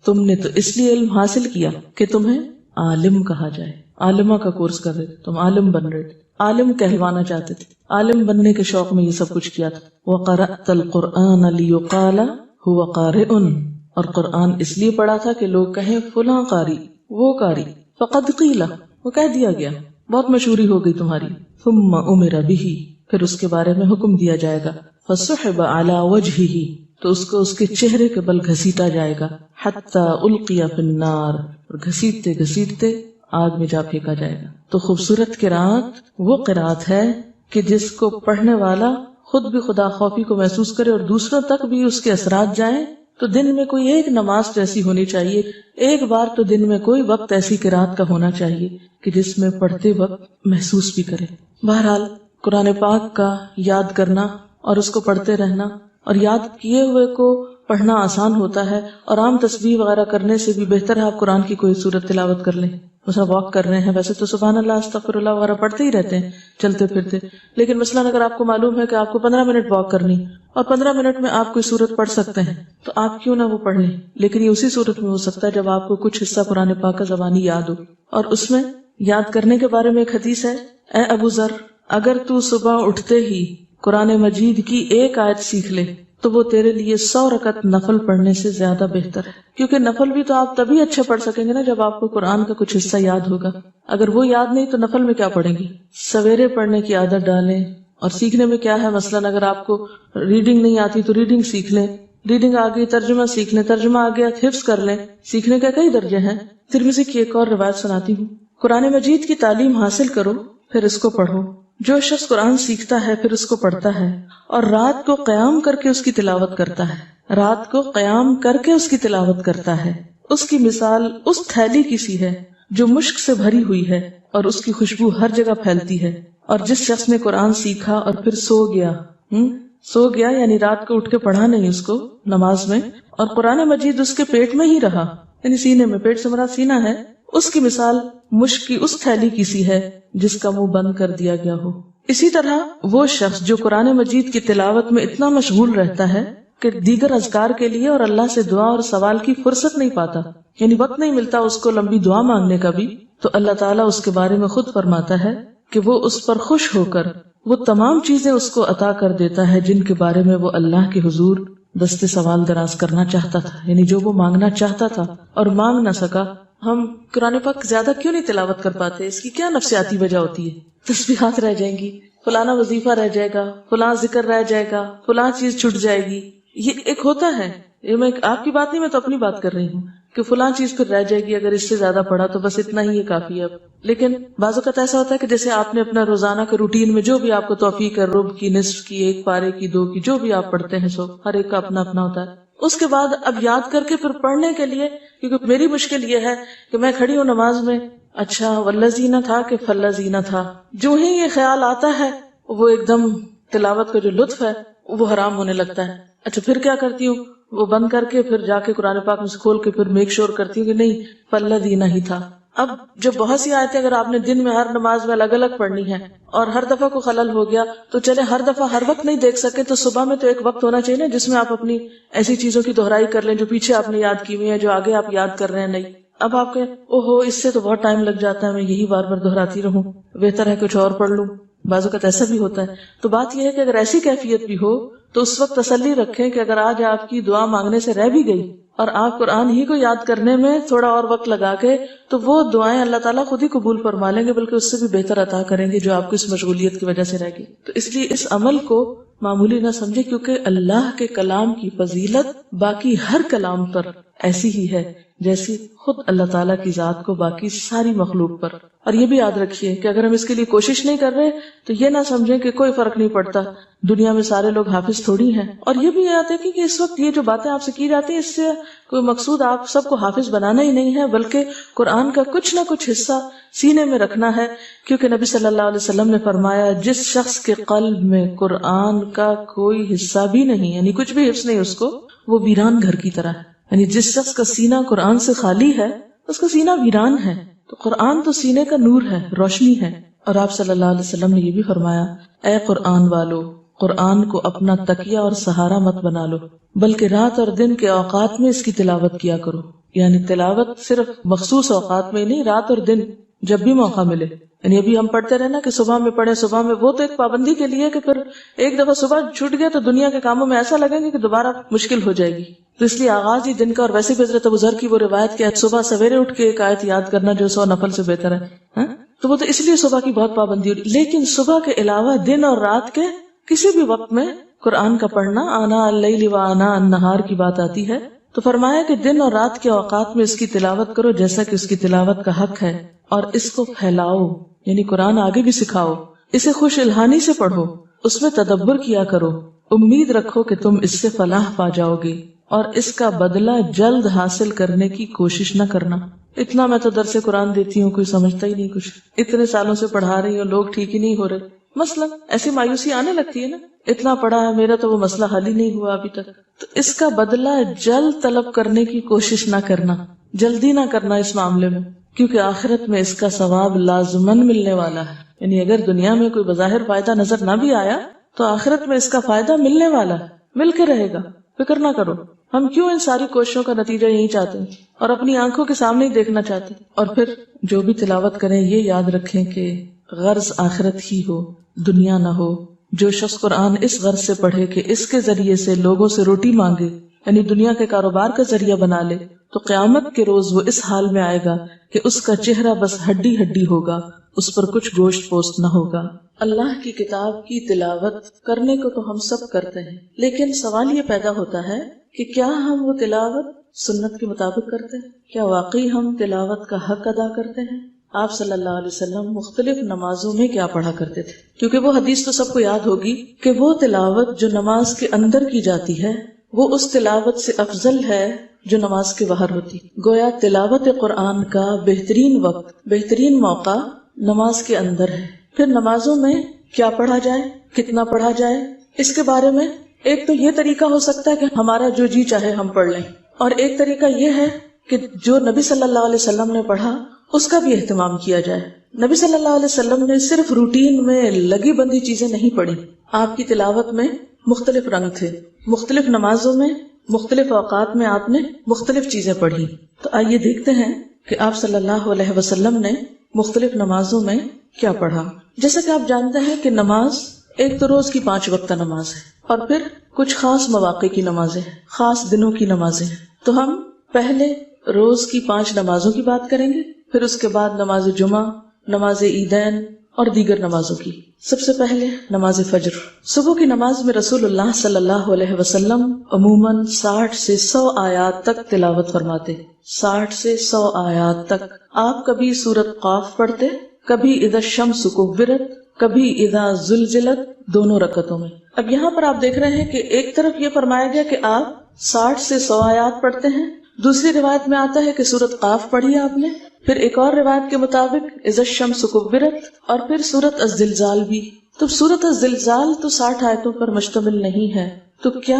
تم نے تو اس لیے علم حاصل کیا کہ تمہیں عالم کہا جائے. عالمہ کا کورس کر رہے تم عالم بن رہے. عالم کہلوانا چاہتے تھے، عالم بننے کے شوق میں یہ سب کچھ کیا تھا. وَقَرَأْتَ الْقُرْآنَ لِيُقَالَ هُوَ قَارِئٌ، اور قرآن اس لیے پڑھا تھا کہ لوگ کہیں فلاں قاری، وہ قاری. فَقَدْ قِيلَ، وہ کہہ دیا گیا، بہت مشہوری ہو گئی تمہاری. ثُمَّ أُمِرَ بِهِ، پھر اس کے بارے میں حکم دیا جائے گا. فَسُحِبَ عَلَى وَجْهِهِ، تو اس کو اس کے چہرے کے بل گھسیٹا جائے گا. حَتَّى أُلْقِيَ فِي النَّارِ، اور گھسیٹتے گھسیٹتے آگ میں جا پھینکا جائے گا. تو خوبصورت قرات وہ قرات ہے کہ جس کو پڑھنے والا خود بھی خدا خوفی کو محسوس کرے اور دوسروں تک بھی اس کے اثرات جائیں. تو دن میں کوئی ایک نماز تو ایسی ہونی چاہیے، ایک بار تو دن میں کوئی وقت ایسی قرات کا ہونا چاہیے کہ جس میں پڑھتے وقت محسوس بھی کرے. بہرحال قرآن پاک کا یاد کرنا اور اس کو پڑھتے رہنا، اور یاد کیے ہوئے کو پڑھنا آسان ہوتا ہے، اور عام تسبیح وغیرہ کرنے سے بھی بہتر ہے آپ قرآن کی کوئی سورت تلاوت کر لیں. مثلا واک کر رہے ہیں، ویسے تو سبحان اللہ استغفر اللہ وغیرہ پڑھتے ہی رہتے ہیں چلتے پھرتے، لیکن مثلا اگر آپ کو معلوم ہے کہ آپ کو 15 منٹ واک کرنی اور 15 منٹ میں آپ کوئی سورت پڑھ سکتے ہیں تو آپ کیوں نہ وہ پڑھ لیں. لیکن یہ اسی صورت میں ہو سکتا ہے جب آپ کو کچھ حصہ قرآن پاک کا زبانی یاد ہو. اور اس میں یاد کرنے کے بارے میں ایک حدیث ہے، اے ابو ذر، اگر تو صبح اٹھتے ہی قرآن مجید کی ایک آیت سیکھ لے تو وہ تیرے لیے 100 رکعت نفل پڑھنے سے زیادہ بہتر ہے. کیونکہ نفل بھی تو آپ تبھی اچھے پڑھ سکیں گے نا جب آپ کو قرآن کا کچھ حصہ یاد ہوگا. اگر وہ یاد نہیں تو نفل میں کیا پڑھیں گی. سویرے پڑھنے کی عادت ڈالیں. اور سیکھنے میں کیا ہے، مثلاً اگر آپ کو ریڈنگ نہیں آتی تو ریڈنگ سیکھ لیں، ریڈنگ آ گئی ترجمہ سیکھ لیں، ترجمہ آ گیا حفظ کر لیں. سیکھنے کے کئی درجے ہیں. ترمذی کی ایک اور روایت سناتی ہوں، قرآن مجید کی تعلیم حاصل کرو پھر اس کو پڑھو. جو شخص قرآن سیکھتا ہے پھر اس کو پڑھتا ہے اور رات کو قیام کر کے اس کی تلاوت کرتا ہے، رات کو قیام کر کے اس کی تلاوت کرتا ہے، اس کی مثال اس تھیلی کی سی ہے جو مشک سے بھری ہوئی ہے اور اس کی خوشبو ہر جگہ پھیلتی ہے. اور جس شخص نے قرآن سیکھا اور پھر سو گیا یعنی رات کو اٹھ کے پڑھا نہیں اس کو نماز میں، اور قرآن مجید اس کے پیٹ میں ہی رہا، یعنی سینے میں، پیٹ سے مراد سینہ ہے، اس کی مثال مشک کی اس تھیلی کی سی ہے جس کا منہ بند کر دیا گیا ہو. اسی طرح وہ شخص جو قرآن مجید کی تلاوت میں اتنا مشغول رہتا ہے کہ دیگر اذکار کے لیے اور اللہ سے دعا اور سوال کی فرصت نہیں پاتا، یعنی وقت نہیں ملتا اس کو لمبی دعا مانگنے کا بھی، تو اللہ تعالیٰ اس کے بارے میں خود فرماتا ہے کہ وہ اس پر خوش ہو کر وہ تمام چیزیں اس کو عطا کر دیتا ہے جن کے بارے میں وہ اللہ کے حضور دست سوال دراز کرنا چاہتا تھا، یعنی جو وہ مانگنا چاہتا تھا اور مانگ نہ سکا. ہم قرآن پاک زیادہ کیوں نہیں تلاوت کر پاتے؟ اس کی کیا نفسیاتی وجہ ہوتی ہے؟ تسبیحات رہ جائیں گی، فلانا وظیفہ رہ جائے گا، فلاں ذکر رہ جائے گا، فلاں چیز چھٹ جائے گی. یہ ایک ہوتا ہے، یہ میں آپ کی بات نہیں، میں تو اپنی بات کر رہی ہوں کہ فلاں چیز پھر رہ جائے گی، اگر اس سے زیادہ پڑھا تو بس اتنا ہی یہ کافی ہے. لیکن بعض اوقات ایسا ہوتا ہے کہ جیسے آپ نے اپنا روزانہ کے روٹین میں جو بھی آپ کو توفیق ہے، ربع کی، نصف کی، 1 پارے کی، 2 کی، جو بھی آپ پڑھتے ہیں، سو ہر ایک کا اپنا اپنا ہوتا ہے. اس کے بعد اب یاد کر کے پھر پڑھنے کے لیے، کیونکہ میری مشکل یہ ہے کہ میں کھڑی ہوں نماز میں، اچھا والذین تھا کہ فالذین تھا، جو ہی یہ خیال آتا ہے وہ ایک دم تلاوت کا جو لطف ہے وہ حرام ہونے لگتا ہے. اچھا پھر کیا کرتی ہوں، وہ بند کر کے پھر جا کے قرآن پاک میں سے کھول کے پھر میک شور کرتی ہوں کہ نہیں فالذین ہی تھا. اب جب بہت سی آیتیں اگر آپ نے دن میں ہر نماز میں الگ الگ پڑھنی ہے اور ہر دفعہ کو خلل ہو گیا تو چلے ہر دفعہ ہر وقت نہیں دیکھ سکے تو صبح میں تو ایک وقت ہونا چاہیے نا جس میں آپ اپنی ایسی چیزوں کی دہرائی کر لیں جو پیچھے آپ نے یاد کی ہوئی ہے، جو آگے آپ یاد کر رہے ہیں. نہیں، اب آپ کہیں اوہو اس سے تو بہت ٹائم لگ جاتا ہے، میں یہی بار بار دہراتی رہوں، بہتر ہے کچھ اور پڑھ لوں. بعض اوقات ایسا بھی ہوتا ہے. تو بات یہ ہے کہ اگر ایسی کیفیت بھی ہو تو اس وقت تسلی رکھیں کہ اگر آج آپ کی دعا مانگنے سے رہ بھی گئی اور آپ قرآن ہی کو یاد کرنے میں تھوڑا اور وقت لگا کے تو وہ دعائیں اللہ تعالیٰ خود ہی قبول فرما لیں گے، بلکہ اس سے بھی بہتر عطا کریں گے جو آپ کو اس مشغولیت کی وجہ سے رہ گئی. تو اس لیے اس عمل کو معمولی نہ سمجھے، کیونکہ اللہ کے کلام کی فضیلت باقی ہر کلام پر ایسی ہی ہے جیسی خود اللہ تعالیٰ کی ذات کو باقی ساری مخلوق پر. اور یہ بھی یاد رکھیے کہ اگر ہم اس کے لیے کوشش نہیں کر رہے تو یہ نہ سمجھیں کہ کوئی فرق نہیں پڑتا، دنیا میں سارے لوگ حافظ تھوڑی ہیں. اور یہ بھی یاد رکھیں کہ اس وقت یہ جو باتیں آپ سے کی جاتی ہیں اس سے کوئی مقصود آپ سب کو حافظ بنانا ہی نہیں ہے، بلکہ قرآن کا کچھ نہ کچھ حصہ سینے میں رکھنا ہے. کیونکہ نبی صلی اللہ علیہ وسلم نے فرمایا جس شخص کے قلب میں قرآن کا کوئی حصہ بھی نہیں، یعنی کچھ بھی حفظ نہیں اس کو، وہ ویران گھر کی طرح ہے. یعنی جس شخص کا سینہ قرآن سے خالی ہے اس کا سینہ ویران ہے. تو قرآن تو سینے کا نور ہے، روشنی ہے. اور آپ صلی اللہ علیہ وسلم نے یہ بھی فرمایا اے قرآن والو، قرآن کو اپنا تکیہ اور سہارا مت بنا لو، بلکہ رات اور دن کے اوقات میں اس کی تلاوت کیا کرو. یعنی تلاوت صرف مخصوص اوقات میں نہیں، رات اور دن جب بھی موقع ملے. یعنی ابھی ہم پڑھتے رہے نا کہ صبح میں پڑھے، صبح میں، وہ تو ایک پابندی کے لیے کہ پھر ایک دفعہ صبح چھوٹ گیا تو دنیا کے کاموں میں ایسا لگیں گے کہ دوبارہ مشکل ہو جائے گی. تو اس لیے آغاز ہی دن کا. اور ویسے بھی حضرت ابو ذر کی وہ روایت کہ صبح سویرے اٹھ کے ایک آیت یاد کرنا جو 100 نفل سے بہتر ہے، تو وہ تو اس لیے صبح کی بہت پابندی ہوئی. لیکن صبح کے علاوہ دن اور رات کے کسی بھی وقت میں قرآن کا پڑھنا، آنا اللیل و آنا النہار کی بات آتی ہے، تو فرمایا کہ دن اور رات کے اوقات میں اس کی تلاوت کرو جیسا کہ اس کی تلاوت کا حق ہے، اور اس کو پھیلاؤ، یعنی قرآن آگے بھی سکھاؤ. اسے خوش الحانی سے پڑھو، اس میں تدبر کیا کرو، امید رکھو کہ تم اس سے فلاح پا جاؤ گے، اور اس کا بدلہ جلد حاصل کرنے کی کوشش نہ کرنا. اتنا میں تو درس قرآن دیتی ہوں، کوئی سمجھتا ہی نہیں کچھ. اتنے سالوں سے پڑھا رہی ہوں، لوگ ٹھیک ہی نہیں ہو رہے. مثلا ایسی مایوسی آنے لگتی ہے نا، اتنا پڑھا ہے میرا تو وہ مسئلہ حل ہی نہیں ہوا ابھی تک. تو اس کا بدلہ جلد طلب کرنے کی کوشش نہ کرنا، جلدی نہ کرنا اس معاملے میں، کیونکہ آخرت میں اس کا ثواب لازماً ملنے والا ہے. یعنی اگر دنیا میں کوئی بظاہر فائدہ نظر نہ بھی آیا تو آخرت میں اس کا فائدہ ملنے والا ہے، مل کے رہے گا. فکر نہ کرو. ہم کیوں ان ساری کوششوں کا نتیجہ یہی چاہتے ہیں اور اپنی آنکھوں کے سامنے ہی دیکھنا چاہتے ہیں. اور پھر جو بھی تلاوت کریں یہ یاد رکھیں کہ غرض آخرت ہی ہو، دنیا نہ ہو. جو شخص قرآن اس غرض سے پڑھے کہ اس کے ذریعے سے لوگوں سے روٹی مانگے، یعنی دنیا کے کاروبار کا ذریعہ بنا لے، تو قیامت کے روز وہ اس حال میں آئے گا کہ اس کا چہرہ بس ہڈی ہڈی ہوگا، اس پر کچھ گوشت پوست نہ ہوگا. اللہ کی کتاب کی تلاوت کرنے کو تو ہم سب کرتے ہیں، لیکن سوال یہ پیدا ہوتا ہے کہ کیا ہم وہ تلاوت سنت کے مطابق کرتے ہیں؟ کیا واقعی ہم تلاوت کا حق ادا کرتے ہیں؟ آپ صلی اللہ علیہ وسلم مختلف نمازوں میں کیا پڑھا کرتے تھے؟ کیونکہ وہ حدیث تو سب کو یاد ہوگی کہ وہ تلاوت جو نماز کے اندر کی جاتی ہے وہ اس تلاوت سے افضل ہے جو نماز کے باہر ہوتی. گویا تلاوت قرآن کا بہترین وقت، بہترین موقع نماز کے اندر ہے. پھر نمازوں میں کیا پڑھا جائے، کتنا پڑھا جائے، اس کے بارے میں ایک تو یہ طریقہ ہو سکتا ہے کہ ہمارا جو جی چاہے ہم پڑھ لیں، اور ایک طریقہ یہ ہے کہ جو نبی صلی اللہ علیہ وسلم نے پڑھا اس کا بھی اہتمام کیا جائے. نبی صلی اللہ علیہ وسلم نے صرف روٹین میں لگی بندی چیزیں نہیں پڑھی. آپ کی تلاوت میں مختلف رنگ تھے، مختلف نمازوں میں مختلف اوقات میں آپ نے مختلف چیزیں پڑھی. تو آئیے دیکھتے ہیں کہ آپ صلی اللہ علیہ وسلم نے مختلف نمازوں میں کیا پڑھا. جیسا کہ آپ جانتے ہیں کہ نماز ایک تو روز کی 5 وقتہ نماز ہے، اور پھر کچھ خاص مواقع کی نمازیں ہیں، خاص دنوں کی نمازیں ہیں. تو ہم پہلے روز کی 5 نمازوں کی بات کریں گے، پھر اس کے بعد نماز جمعہ، نماز عیدین اور دیگر نمازوں کی. سب سے پہلے نماز فجر. صبح کی نماز میں رسول اللہ صلی اللہ علیہ وسلم عموماً 60 سے 100 آیات تک تلاوت فرماتے. 60 سے 100 آیات تک. آپ کبھی سورۃ قاف پڑھتے، کبھی اذا الشمس کورت، کبھی اذا زلزلت، دونوں رکعتوں میں. اب یہاں پر آپ دیکھ رہے ہیں کہ ایک طرف یہ فرمایا گیا کہ آپ 60 سے 100 آیات پڑھتے ہیں، دوسری روایت میں آتا ہے کہ سورۃ قاف پڑھی آپ نے، پھر ایک اور روایت کے مطابق اذا الشمس کورت، اور پھر سورۃ الزلزال بھی. تو سورۃ الزلزال تو 60 آیتوں پر مشتمل نہیں ہے. تو کیا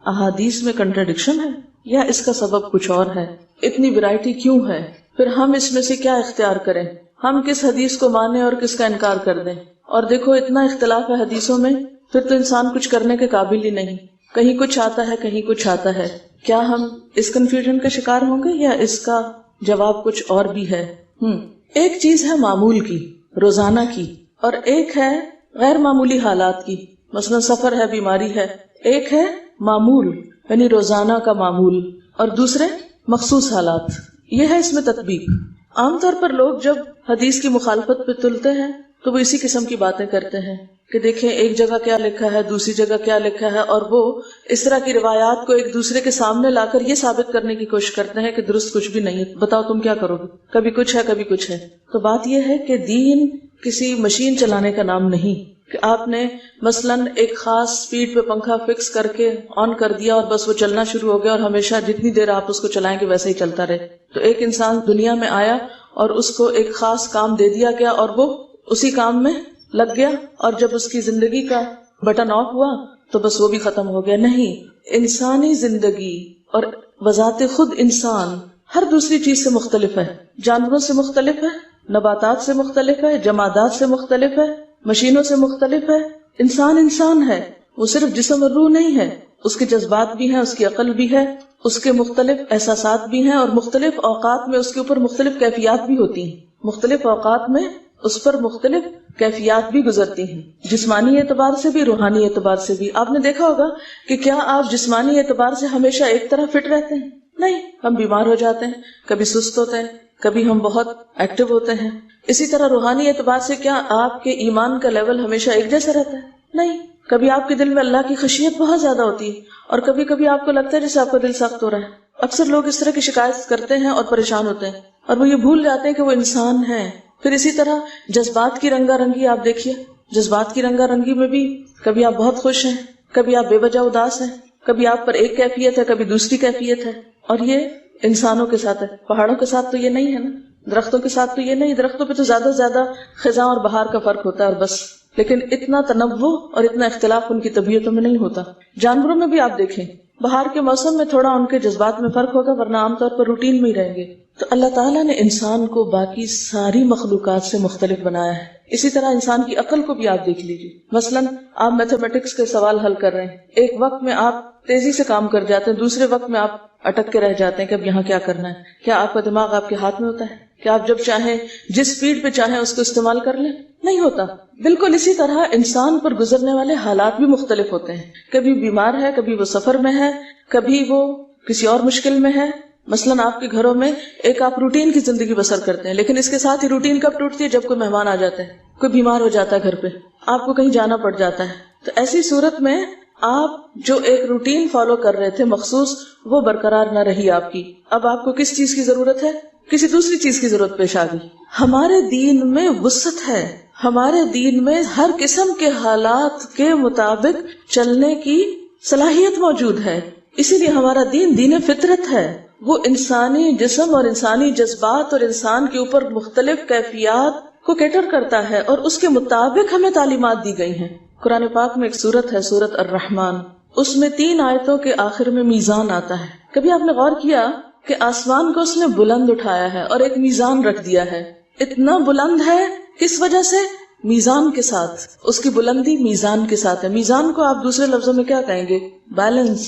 احادیث میں کنٹراڈکشن ہے یا اس کا سبب کچھ اور ہے؟ اتنی ویرائٹی کیوں ہے؟ پھر ہم اس میں سے کیا اختیار کریں؟ ہم کس حدیث کو مانیں اور کس کا انکار کر دیں؟ اور دیکھو اتنا اختلاف ہے حدیثوں میں، پھر تو انسان کچھ کرنے کے قابل ہی نہیں. کہیں کچھ آتا ہے، کہیں کچھ آتا ہے. کیا ہم اس کنفیوژن کا شکار ہوں گے یا اس کا جواب کچھ اور بھی ہے؟ ایک چیز ہے معمول کی، روزانہ کی، اور ایک ہے غیر معمولی حالات کی. مثلا سفر ہے، بیماری ہے. ایک ہے معمول یعنی روزانہ کا معمول، اور دوسرے مخصوص حالات. یہ ہے اس میں تطبیق. عام طور پر لوگ جب حدیث کی مخالفت پہ تلتے ہیں تو وہ اسی قسم کی باتیں کرتے ہیں کہ دیکھیں ایک جگہ کیا لکھا ہے، دوسری جگہ کیا لکھا ہے، اور وہ اس طرح کی روایات کو ایک دوسرے کے سامنے لا کر یہ ثابت کرنے کی کوشش کرتے ہیں کہ درست کچھ بھی نہیں. بتاؤ تم کیا کرو گے؟ کبھی کچھ ہے، کبھی کچھ ہے. تو بات یہ ہے کہ دین کسی مشین چلانے کا نام نہیں کہ آپ نے مثلاً ایک خاص سپیڈ پہ پنکھا فکس کر کے آن کر دیا اور بس وہ چلنا شروع ہو گیا اور ہمیشہ جتنی دیر آپ اس کو چلائیں گے ویسے ہی چلتا رہے. تو ایک انسان دنیا میں آیا اور اس کو ایک خاص کام دے دیا گیا اور وہ اسی کام میں لگ گیا، اور جب اس کی زندگی کا بٹن آف ہوا تو بس وہ بھی ختم ہو گیا. نہیں، انسانی زندگی اور بذات خود انسان ہر دوسری چیز سے مختلف ہے. جانوروں سے مختلف ہے، نباتات سے مختلف ہے، جمادات سے مختلف ہے، مشینوں سے مختلف ہے. انسان انسان ہے، وہ صرف جسم اور روح نہیں ہے. اس کے جذبات بھی ہیں، اس کی عقل بھی ہے، اس کے مختلف احساسات بھی ہیں، اور مختلف اوقات میں اس کے اوپر مختلف کیفیات بھی ہوتی ہیں، مختلف اوقات میں اس پر مختلف کیفیات بھی گزرتی ہیں، جسمانی اعتبار سے بھی، روحانی اعتبار سے بھی۔ آپ نے دیکھا ہوگا کہ کیا آپ جسمانی اعتبار سے ہمیشہ ایک طرح فٹ رہتے ہیں؟ نہیں، ہم بیمار ہو جاتے ہیں، کبھی سست ہوتے ہیں، کبھی ہم بہت ایکٹیو ہوتے ہیں۔ اسی طرح روحانی اعتبار سے کیا آپ کے ایمان کا لیول ہمیشہ ایک جیسا رہتا ہے؟ نہیں، کبھی آپ کے دل میں اللہ کی خشیت بہت زیادہ ہوتی ہے، اور کبھی کبھی آپ کو لگتا ہے جیسے آپ کا دل سخت ہو رہا ہے۔ اکثر لوگ اس طرح کی شکایت کرتے ہیں اور پریشان ہوتے ہیں، اور وہ یہ بھول جاتے ہیں کہ وہ انسان ہیں۔ پھر اسی طرح جذبات کی رنگا رنگی آپ دیکھیے، جذبات کی رنگا رنگی میں بھی کبھی آپ بہت خوش ہیں، کبھی آپ بے وجہ اداس ہیں، کبھی آپ پر ایک کیفیت ہے، کبھی دوسری کیفیت ہے۔ اور یہ انسانوں کے ساتھ ہے، پہاڑوں کے ساتھ تو یہ نہیں ہے نا، درختوں کے ساتھ تو یہ نہیں، درختوں پہ تو زیادہ سے زیادہ خزاں اور بہار کا فرق ہوتا ہے اور بس، لیکن اتنا تنوع اور اتنا اختلاف ان کی طبیعتوں میں نہیں ہوتا۔ جانوروں میں بھی آپ دیکھیں، بہار کے موسم میں تھوڑا ان کے جذبات میں فرق ہوگا، ورنہ عام طور پر روٹین میں ہی رہیں گے۔ تو اللہ تعالیٰ نے انسان کو باقی ساری مخلوقات سے مختلف بنایا ہے۔ اسی طرح انسان کی عقل کو بھی آپ دیکھ لیجیے، مثلاً آپ میتھمیٹکس کے سوال حل کر رہے ہیں، ایک وقت میں آپ تیزی سے کام کر جاتے ہیں، دوسرے وقت میں آپ اٹک کے رہ جاتے ہیں کہ اب یہاں کیا کرنا ہے۔ کیا آپ کا دماغ آپ کے ہاتھ میں ہوتا ہے؟ کیا آپ جب چاہیں جس سپیڈ پہ چاہیں اس کو استعمال کر لیں؟ نہیں ہوتا۔ بالکل اسی طرح انسان پر گزرنے والے حالات بھی مختلف ہوتے ہیں، کبھی بیمار ہے، کبھی وہ سفر میں ہے، کبھی وہ کسی اور مشکل میں ہے۔ مثلاً آپ کے گھروں میں ایک آپ روٹین کی زندگی بسر کرتے ہیں، لیکن اس کے ساتھ ہی روٹین کب ٹوٹتی ہے؟ جب کوئی مہمان آ جاتا ہے، کوئی بیمار ہو جاتا ہے گھر پہ، آپ کو کہیں جانا پڑ جاتا ہے۔ تو ایسی صورت میں آپ جو ایک روٹین فالو کر رہے تھے مخصوص، وہ برقرار نہ رہی آپ کی، اب آپ کو کس چیز کی ضرورت ہے؟ کسی دوسری چیز کی ضرورت پیش آ گئی۔ ہمارے دین میں وسعت ہے، ہمارے دین میں ہر قسم کے حالات کے مطابق چلنے کی صلاحیت موجود ہے، اسی لیے ہمارا دین دین فطرت ہے۔ وہ انسانی جسم اور انسانی جذبات اور انسان کے اوپر مختلف کیفیات کو کیٹر کرتا ہے، اور اس کے مطابق ہمیں تعلیمات دی گئی ہیں۔ قرآن پاک میں ایک سورت ہے، سورت الرحمن، اس میں 3 آیتوں کے آخر میں میزان آتا ہے۔ کبھی آپ نے غور کیا کہ آسمان کو اس نے بلند اٹھایا ہے اور ایک میزان رکھ دیا ہے؟ اتنا بلند ہے، کس وجہ سے؟ میزان کے ساتھ، اس کی بلندی میزان کے ساتھ ہے۔ میزان کو آپ دوسرے لفظوں میں کیا کہیں گے؟ بیلنس۔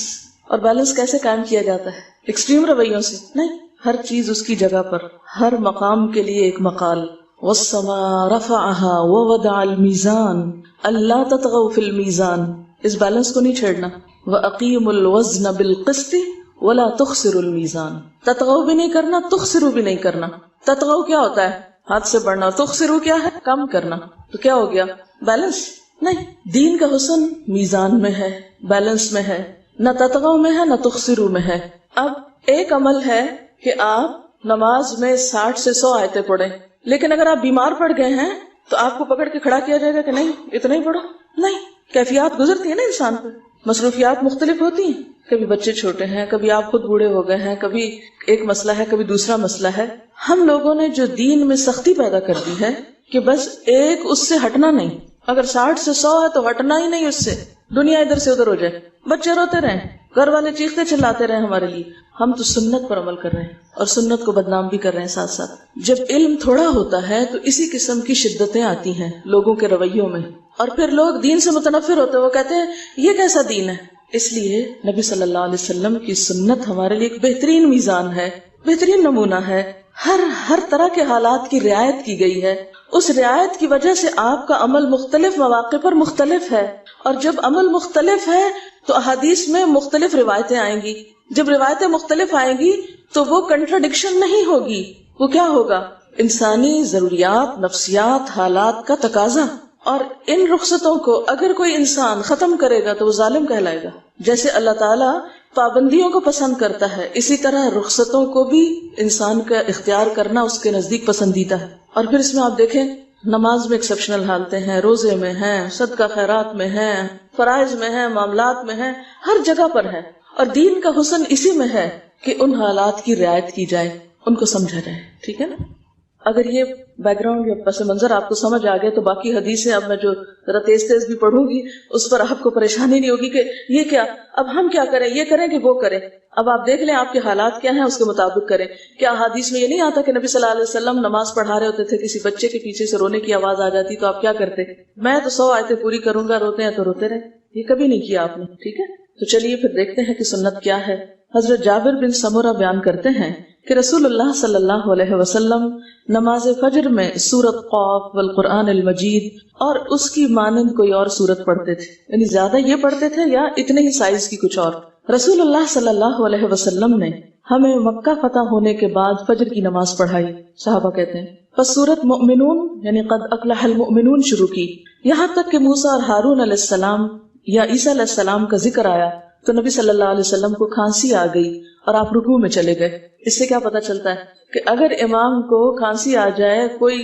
اور بیلنس کیسے قائم کیا جاتا ہے؟ ایکسٹریم رویوں سے نہیں، ہر چیز اس کی جگہ پر، ہر مقام کے لیے ایک مقال۔ وَالسَّمَاءَ رَفَعَهَا وَوَضَعَ الْمِيزَانَ أَلَّا تَطْغَوْا فِي الْمِيزَانِ، اس بیلنس کو نہیں چھیڑنا۔ وَأَقِيمُوا الْوَزْنَ بِالْقِسْطِ وَلَا تُخْسِرُوا الْمِيزَانَ، تطغوا بھی نہیں کرنا، تخسروا بھی نہیں کرنا۔ تطغوا کیا ہوتا ہے؟ ہاتھ سے بڑھنا، اور تخسروا کیا ہے؟ کم کرنا۔ تو کیا ہو گیا؟ بیلنس نہیں۔ دین کا حسن میزان میں ہے، بیلنس میں ہے، نہ تطغوا میں ہے نہ تخسروا میں ہے۔ اب ایک عمل ہے کہ آپ نماز میں 60 سے 100 آیتیں پڑھیں، لیکن اگر آپ بیمار پڑ گئے ہیں تو آپ کو پکڑ کے کھڑا کیا جائے گا کہ نہیں اتنا ہی پڑھو؟ نہیں، کیفیات گزرتی ہے نا انسان پہ، مصروفیات مختلف ہوتی ہیں، کبھی بچے چھوٹے ہیں، کبھی آپ خود بوڑھے ہو گئے ہیں، کبھی ایک مسئلہ ہے، کبھی دوسرا مسئلہ ہے۔ ہم لوگوں نے جو دین میں سختی پیدا کر دی ہے کہ بس ایک اس سے ہٹنا نہیں، اگر 60 سے 100 ہے تو ہٹنا ہی نہیں اس سے، دنیا ادھر سے ادھر ہو جائے، بچے روتے رہیں، گھر والے چیختے چلاتے رہے ہمارے لیے، ہم تو سنت پر عمل کر رہے ہیں اور سنت کو بدنام بھی کر رہے ہیں ساتھ ساتھ۔ جب علم تھوڑا ہوتا ہے تو اسی قسم کی شدتیں آتی ہیں لوگوں کے رویوں میں، اور پھر لوگ دین سے متنفر ہوتے ہیں، وہ کہتے ہیں یہ کیسا دین ہے؟ اس لیے نبی صلی اللہ علیہ وسلم کی سنت ہمارے لیے ایک بہترین میزان ہے، بہترین نمونہ ہے۔ ہر طرح کے حالات کی رعایت کی گئی ہے، اس رعایت کی وجہ سے آپ کا عمل مختلف مواقع پر مختلف ہے، اور جب عمل مختلف ہے تو احادیث میں مختلف روایتیں آئیں گی، جب روایتیں مختلف آئیں گی تو وہ کنٹراڈکشن نہیں ہوگی، وہ کیا ہوگا؟ انسانی ضروریات، نفسیات، حالات کا تقاضا۔ اور ان رخصتوں کو اگر کوئی انسان ختم کرے گا تو وہ ظالم کہلائے گا۔ جیسے اللہ تعالیٰ پابندیوں کو پسند کرتا ہے، اسی طرح رخصتوں کو بھی انسان کا اختیار کرنا اس کے نزدیک پسندیدہ ہے۔ اور پھر اس میں آپ دیکھیں، نماز میں ایکسیپشنل حالتیں ہیں، روزے میں ہیں، صدقہ خیرات میں ہیں، فرائض میں ہیں، معاملات میں ہیں، ہر جگہ پر ہے۔ اور دین کا حسن اسی میں ہے کہ ان حالات کی رعایت کی جائے، ان کو سمجھا جائے، ٹھیک ہے نا؟ اگر یہ بیک گراؤنڈ یا پس منظر آپ کو سمجھ آ گیا تو باقی حدیثیں اب میں جو ذرا تیز تیز بھی پڑھوں گی اس پر آپ کو پریشانی نہیں ہوگی کہ یہ کیا، اب ہم کیا کریں، یہ کریں کہ وہ کریں۔ اب آپ دیکھ لیں آپ کے حالات کیا ہیں، اس کے مطابق کریں۔ کیا حدیث میں یہ نہیں آتا کہ نبی صلی اللہ علیہ وسلم نماز پڑھا رہے ہوتے تھے، کسی بچے کے پیچھے سے رونے کی آواز آ جاتی تو آپ کیا کرتے؟ میں تو 100 آیتیں پوری کروں گا، روتے ہیں تو روتے رہے۔ یہ کبھی نہیں کیا آپ نے، ٹھیک ہے؟ تو چلیے پھر دیکھتے ہیں کہ سنت کیا ہے۔ حضرت جابر بن سمرہ بیان کرتے ہیں کہ رسول اللہ صلی اللہ علیہ وسلم نماز فجر میں سورۃ قاف والقرآن المجید اور اس کی مانند کوئی اور سورت پڑھتے تھے، یعنی زیادہ یہ پڑھتے تھے یا اتنے ہی سائز کی کچھ اور۔ رسول اللہ صلی اللہ علیہ وسلم نے ہمیں مکہ فتح ہونے کے بعد فجر کی نماز پڑھائی، صحابہ کہتے ہیں، پس سورۃ مؤمنون یعنی قد افلح المؤمنون شروع کی، یہاں تک کہ موسیٰ اور ہارون علیہ السلام یا عیسیٰ علیہ السلام کا ذکر آیا تو نبی صلی اللہ علیہ وسلم کو کھانسی آ گئی اور آپ رکوع میں چلے گئے۔ اس سے کیا پتہ چلتا ہے کہ اگر امام کو کھانسی آ جائے، کوئی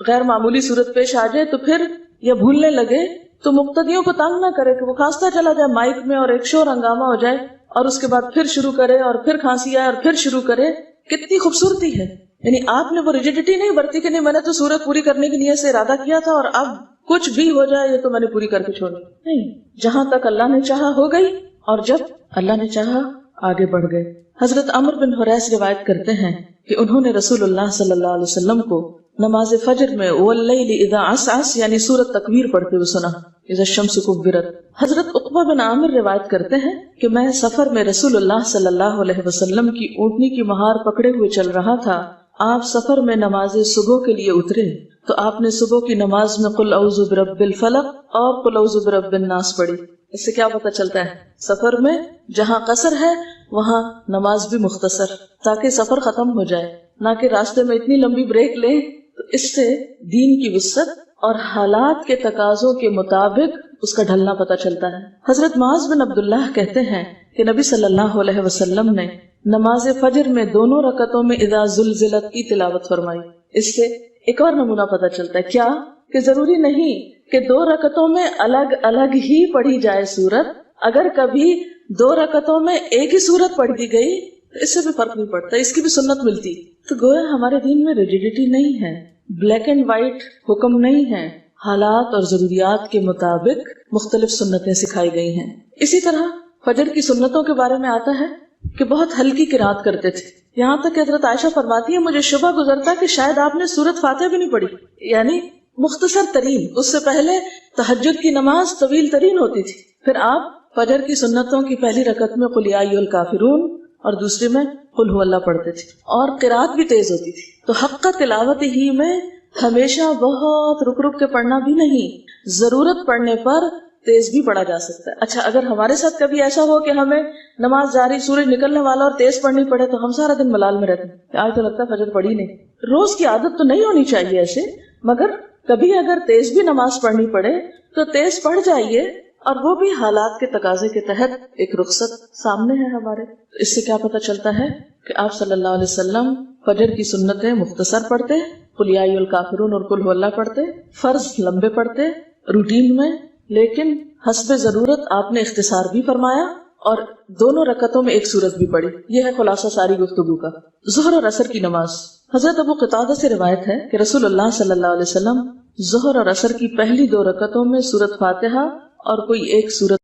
غیر معمولی صورت پیش آ جائے تو پھر یا بھولنے لگے تو مقتدیوں کو تنگ نہ کرے کہ وہ کھانستا چلا جائے مائک میں اور ایک شور ہنگامہ ہو جائے اور اس کے بعد پھر شروع کرے اور پھر کھانسی آئے اور پھر شروع کرے۔ کتنی خوبصورتی ہے، یعنی آپ نے وہ ریجیڈیٹی نہیں برتی کہ نہیں میں نے تو سورت پوری کرنے کی نیت سے ارادہ کیا تھا اور اب کچھ بھی ہو جائے یہ تو میں نے پوری کر کے چھوڑی، نہیں، جہاں تک اللہ نے چاہا ہو گئی اور جب اللہ نے چاہا آگے بڑھ گئے۔ حضرت عمر بن حریث روایت کرتے ہیں کہ انہوں نے رسول اللہ صلی اللہ علیہ وسلم کو نماز فجر میں واللیل اذا عسعس یعنی سورۃ تکویر پڑھتے ہوئے سنا، اذا الشمس کورت۔ حضرت عقبہ بن عامر روایت کرتے ہیں کہ میں سفر میں رسول اللہ صلی اللہ علیہ وسلم کی اونٹنی کی مہار پکڑے ہوئے چل رہا تھا، آپ سفر میں نماز صبح کے لیے اترے تو آپ نے صبح کی نماز میں قل اعوذ برب الفلق اور قل اعوذ برب الناس پڑھی۔ اس سے کیا پتہ چلتا ہے؟ سفر میں جہاں قصر ہے وہاں نماز بھی مختصر، تاکہ سفر ختم ہو جائے، نہ کہ راستے میں اتنی لمبی بریک لیں۔ تو اس سے دین کی وسعت اور حالات کے تقاضوں کے مطابق اس کا ڈھلنا پتہ چلتا ہے۔ حضرت معاذ بن عبداللہ کہتے ہیں کہ نبی صلی اللہ علیہ وسلم نے نماز فجر میں دونوں رکعتوں میں اذا زلزلت کی تلاوت فرمائی۔ اس سے ایک اور نمونہ پتہ چلتا ہے، کیا کہ ضروری نہیں کہ دو رکعتوں میں الگ الگ ہی پڑھی جائے سورت، اگر کبھی دو رکعتوں میں ایک ہی سورت پڑھ دی گئی تو اس سے بھی فرق نہیں پڑتا، اس کی بھی سنت ملتی۔ تو گویا ہمارے دین میں ریجیڈیٹی نہیں ہے، بلیک اینڈ وائٹ حکم نہیں ہے، حالات اور ضروریات کے مطابق مختلف سنتیں سکھائی گئی ہیں۔ اسی طرح فجر کی سنتوں کے بارے میں آتا ہے کہ بہت ہلکی قرات کرتے تھے، یہاں تک کہ حضرت عائشہ فرماتی ہے مجھے شبہ گزرتا کہ شاید آپ نے سورت فاتحہ بھی نہیں پڑھی، یعنی مختصر ترین۔ اس سے پہلے تہجد کی نماز طویل ترین ہوتی تھی، پھر آپ فجر کی سنتوں کی پہلی رکعت میں قل یا ایھا الکافرون اور دوسری میں قل ھو اللہ پڑھتے تھے، اور قرات بھی تیز ہوتی تھی۔ تو حق کا تلاوت ہی میں ہمیشہ بہت رک رک کے پڑھنا بھی نہیں، ضرورت پڑنے پر تیز بھی پڑھا جا سکتا ہے۔ اچھا اگر ہمارے ساتھ کبھی ایسا ہو کہ ہمیں نماز جاری، سورج نکلنے والا اور تیز پڑھنی پڑے تو ہم سارا دن ملال میں رہتے ہیں کہ آج تو لگتا ہے فجر پڑھی نہیں۔ روز کی عادت تو نہیں ہونی چاہیے ایسے، مگر کبھی اگر تیز بھی نماز پڑھنی پڑے تو تیز پڑھ جائیے، اور وہ بھی حالات کے تقاضے کے تحت۔ ایک رخصت سامنے ہے ہمارے، اس سے کیا پتہ چلتا ہے کہ آپ صلی اللہ علیہ وسلم فجر کی سنتیں مختصر پڑھتے، قل یا ایھا الکافرون اور قل ھو اللہ پڑھتے، فرض لمبے پڑھتے روٹین میں، لیکن حسب ضرورت آپ نے اختصار بھی فرمایا اور دونوں رکعتوں میں ایک سورت بھی پڑھی۔ یہ ہے خلاصہ ساری گفتگو کا۔ ظہر اور عصر کی نماز، حضرت ابو قتادہ سے روایت ہے کہ رسول اللہ صلی اللہ علیہ وسلم ظہر اور عصر کی پہلی دو رکعتوں میں سورت فاتحہ اور کوئی ایک سورت